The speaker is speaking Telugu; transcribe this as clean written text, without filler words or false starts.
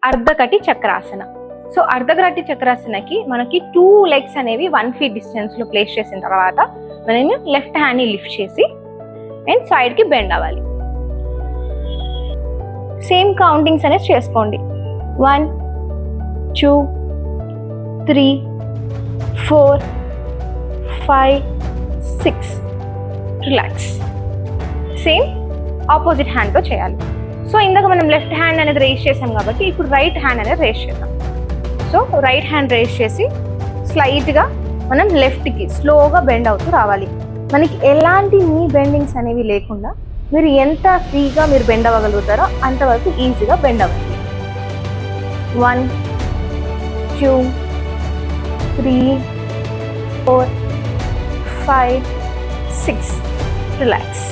అర్ధకటి చక్రాసన. సో అర్ధకటి చక్రాసనకి మనకి 2 లెగ్స్ అనేవి 1 feet డిస్టెన్స్ లో ప్లేస్ చేసిన తర్వాత మనం లెఫ్ట్ హ్యాండ్ ని లిఫ్ట్ చేసి అండ్ సైడ్ కి బెండ్ అవ్వాలి. సేమ్ కౌంటింగ్స్ అనేది చేసుకోండి. 1 2 3 4 5 6. రిలాక్స్. సేమ్ ఆపోజిట్ హ్యాండ్తో చేయాలి. సో ఇందాక మనం లెఫ్ట్ హ్యాండ్ అనేది రేస్ చేసాం కాబట్టి ఇప్పుడు రైట్ హ్యాండ్ అనేది రేస్ చేద్దాం. సో రైట్ హ్యాండ్ రేస్ చేసి స్లైట్గా మనం లెఫ్ట్కి స్లోగా బెండ్ అవుతూ రావాలి. మనకి ఎలాంటి నీ బెండింగ్స్ అనేవి లేకుండా మీరు ఎంత ఫ్రీగా మీరు బెండ్ అవ్వగలుగుతారో అంతవరకు ఈజీగా బెండ్ అవ్వండి. 1 2 3 4 5 6. రిలాక్స్.